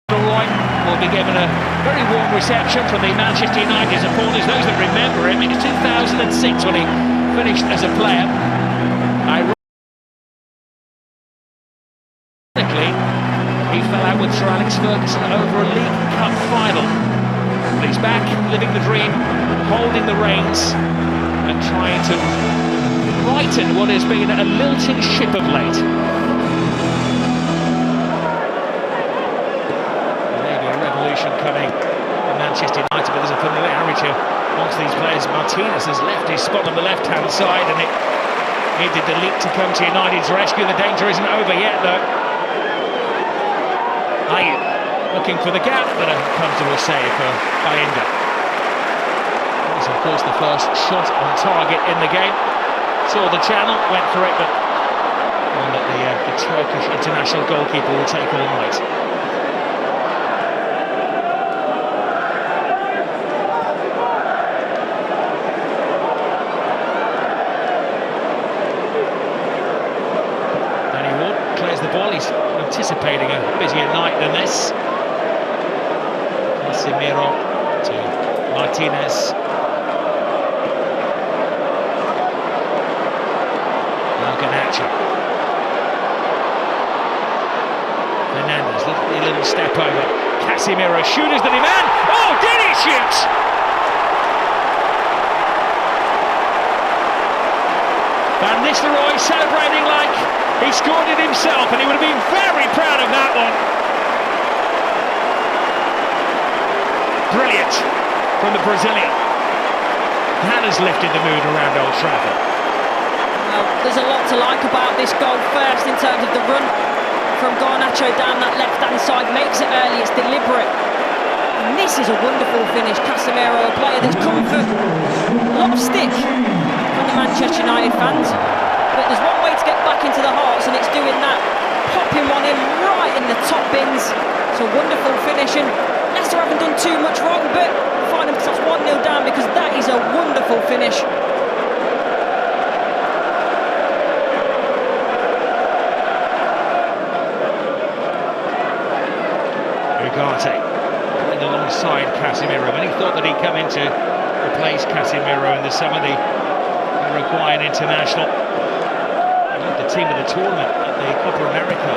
Roy will be given a very warm reception from the Manchester United supporters, those that remember him. It was 2006 when he finished as a player. Ironically, he fell out with Sir Alex Ferguson over a League Cup final. But he's back, living the dream, holding the reins and trying to righten what has been a lilting ship of late. Coming from Manchester United, but there's a familiarity amongst these players. Martinez has left his spot on the left-hand side, and it needed the leap to come to United's rescue. The danger isn't over yet, though. Ayew looking for the gap, but a comfortable save for Bayinda. That was, of course, the first shot on target in the game. Saw the channel, went for it, but one that the Turkish international goalkeeper will take all night. Clears the ball, he's anticipating a busier night than this. Casemiro to Martinez. Garnacho. Fernandez, a little step over. Casemiro, shooters the demand. Oh, did he shoot? Van Nistelrooy celebrating like he scored it himself, and he would have been very proud of that one. Brilliant from the Brazilian. That has lifted the mood around Old Trafford. Well, there's a lot to like about this goal. First, in terms of the run from Garnacho down that left-hand side, makes it early, it's deliberate. And this is a wonderful finish. Casemiro, a player that's come for a lot of stick from the Manchester United fans. But there's one way to get back into the hearts, and it's doing that. Popping one in right in the top bins. It's a wonderful finish, and Leicester haven't done too much wrong, but find themselves 1-0 down because that is a wonderful finish. Ugarte playing alongside Casemiro, and he thought that he'd come in to replace Casemiro in the summer, the Uruguayan international. The team of the tournament at the Copa America,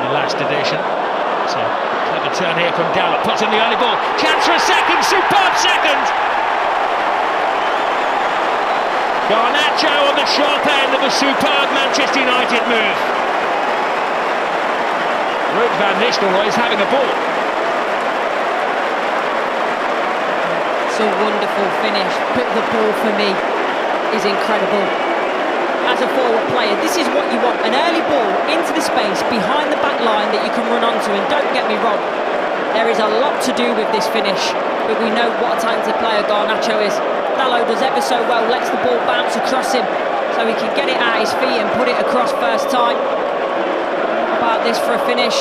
the last edition. So, clever turn here from Dalot, puts in the early ball, chance for a second, superb second! Garnacho on the sharp end of a superb Manchester United move. Ruud van Nistelrooy is having a ball. It's a wonderful finish, but the ball for me is incredible. As a forward player, this is what you want, an early ball into the space behind the back line that you can run onto, and don't get me wrong, there is a lot to do with this finish, but we know what a talented player Garnacho is. Dalot does ever so well, lets the ball bounce across him so he can get it at his feet and put it across first time. How about this for a finish?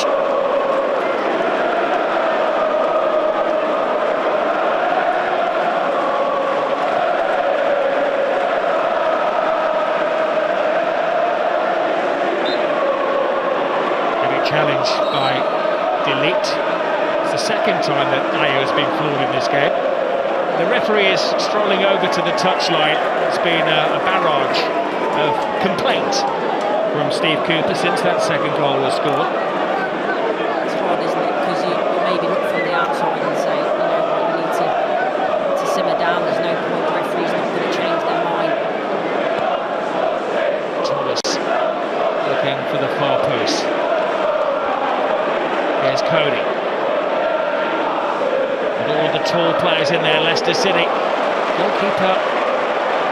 Challenge by Delete. It's the second time that Ayew has been floored in this game. The referee is strolling over to the touchline. It's been a barrage of complaint from Steve Cooper since that second goal was scored. It's hard, isn't it? Because you maybe look from the outside and say, you know what, we need to simmer down. There's no point. The referee's not going to change their mind. Thomas looking for the far post. Here's Cody. And all the tall players in there, Leicester City. Goalkeeper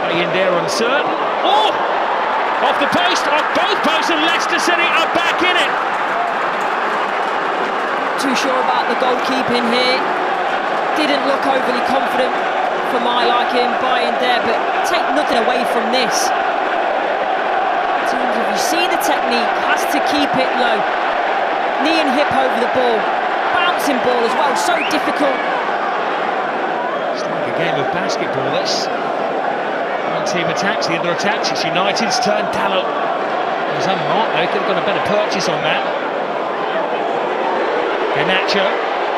Bayinda uncertain. Oh! Off the post, off both posts, and Leicester City are back in it. Too sure about the goalkeeping here. Didn't look overly confident for my liking, Bayinda, but take nothing away from this. In terms of, you see the technique, has to keep it low. Knee and hip over the ball, bouncing ball as well, so difficult. It's like a game of basketball, this. One team attacks, the other attacks. It's United's turn. Dalot was unmarked though, could have got a better purchase on that. Garnacho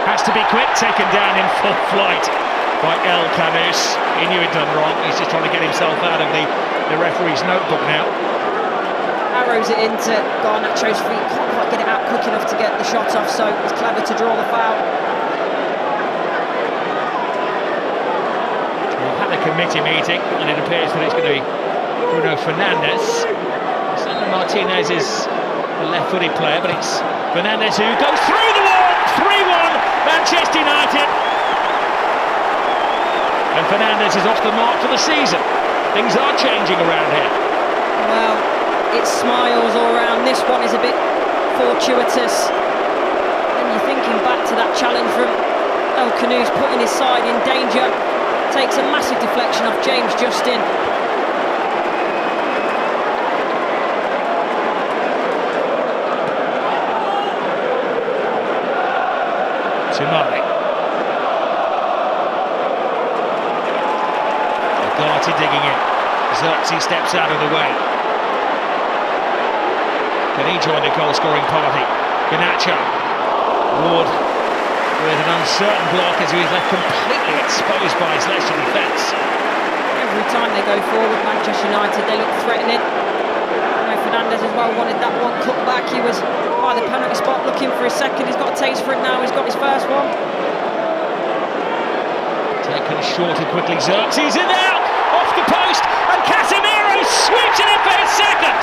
has to be quick, taken down in full flight by El Canus. He knew he'd done wrong. He's just trying to get himself out of the referee's notebook now. Arrows it into Garnacho's feet, can't quite get it out quick enough to get the shot off, so it's clever to draw the foul. We've had a committee meeting, and it appears that it's going to be Bruno Fernandes. Sandro Martinez is the left-footed player, but it's Fernandes who goes through the wall. 3-1, Manchester United. And Fernandes is off the mark for the season. Things are changing around here. Well, it's smiles all around. This one is a bit fortuitous. And you're thinking back to that challenge from El Canus, putting his side in danger. Takes a massive deflection off James Justin. Tumari. Agati digging in. Xerxes steps out of the way. Can he join the goal-scoring party? Garnacho. Ward with an uncertain block as he was left completely exposed by his Leicester defence. Every time they go forward, Manchester United, they look threatening. Fernandes as well wanted that one cut back. He was by the penalty spot looking for his second. He's got a taste for it now. He's got his first one. Taken short and quickly. Xerxes in there, off the post, and Casemiro sweeps it in for his second.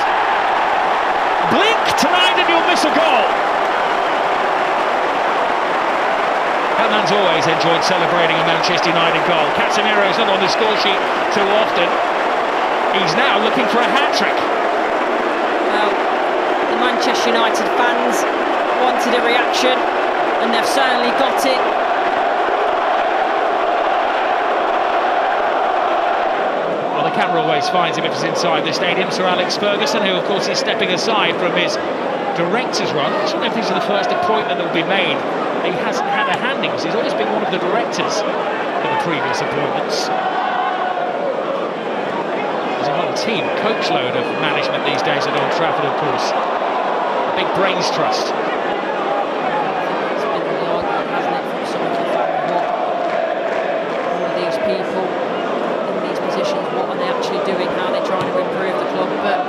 Blink tonight and you'll miss a goal. That man's always enjoyed celebrating a Manchester United goal. Casemiro's not on the score sheet too often. He's now looking for a hat-trick. Well, the Manchester United fans wanted a reaction, and they've certainly got it. Well, the camera always finds him if he's inside the stadium. Sir Alex Ferguson, who of course is stepping aside from his director's run. I don't know if this is the first appointment that will be made. He hasn't had a handing, because he's always been one of the directors in the previous appointments. There's a whole team, coach load of management these days at Old Trafford, of course. A big brains trust. It's been the argument, hasn't it, from some of the fact what all of these people in these positions, what are they actually doing, how they're trying to improve the club, but...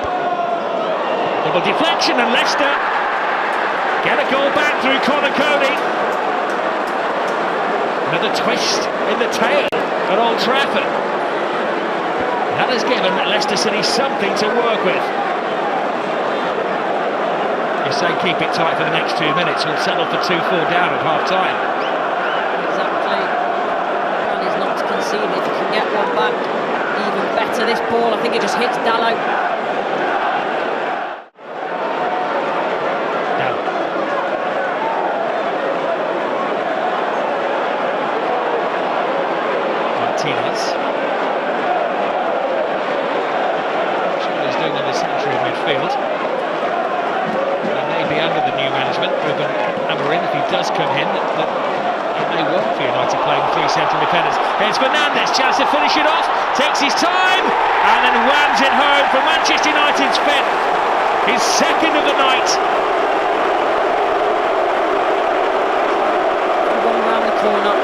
Double deflection, and Leicester get a goal back through Conor Cody. Another twist in the tail at Old Trafford. That has given Leicester City something to work with. You say keep it tight for the next 2 minutes, we'll settle for 2-4 down at half-time. Exactly. The plan is not to concede. If you can get one back, even better. This ball, I think it just hits Dalot. Martinez. He's doing in the centre of midfield. He may be under the new management, Ruben Amorim, if he does come in, that it may work for United playing 3 central defenders. Here's Fernandes, chance to finish it off, takes his time, and then whams it home for Manchester United's 5th. His second of the night. One round the corner.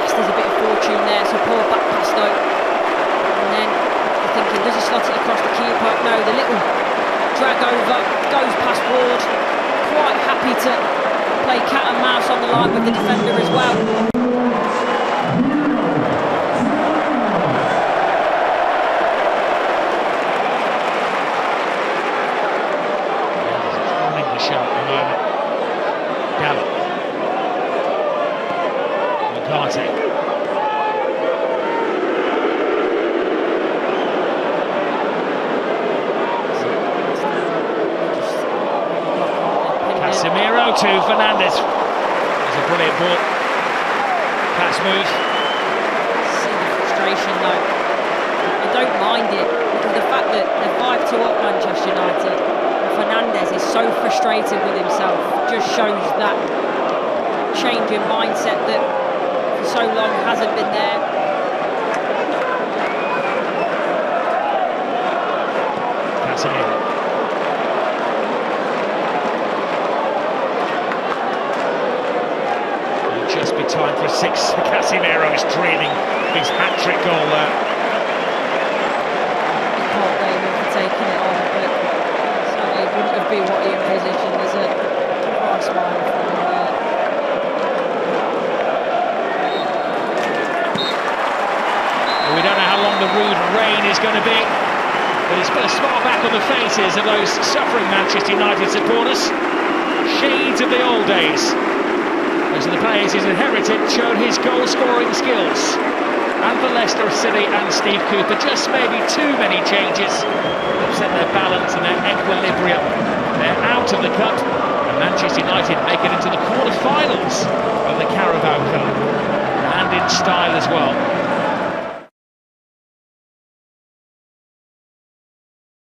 There's a bit of fortune there, so poor back pass though. And then you're thinking, does he slot it across the keeper? No, the little drag over, goes past Ward. Quite happy to play cat and mouse on the line with the defender as well. Running the show at the moment. Gallup. Agati. Casemiro to Fernandes. It's a brilliant ball. Pass move. See the frustration though. I don't mind it, because the fact that they're 5-2 up Manchester United, and Fernandes is so frustrated with himself, just shows that change in mindset that for so long hasn't been there. Casemiro. just be time for a six. Casemiro is dreaming his hat-trick goal there. You can't blame him for taking it on, but certainly wouldn't have been what he envisaged, and there's a bright smile from him there. Well, we don't know how long the rude rain is going to be, but it's put a smile back on the faces of those suffering Manchester United supporters. Shades of the old days. Those are the players he's inherited, showed his goal-scoring skills. And for Leicester City and Steve Cooper, just maybe too many changes upset their balance and their equilibrium. They're out of the cup, and Manchester United make it into the quarter-finals of the Carabao Cup, and in style as well.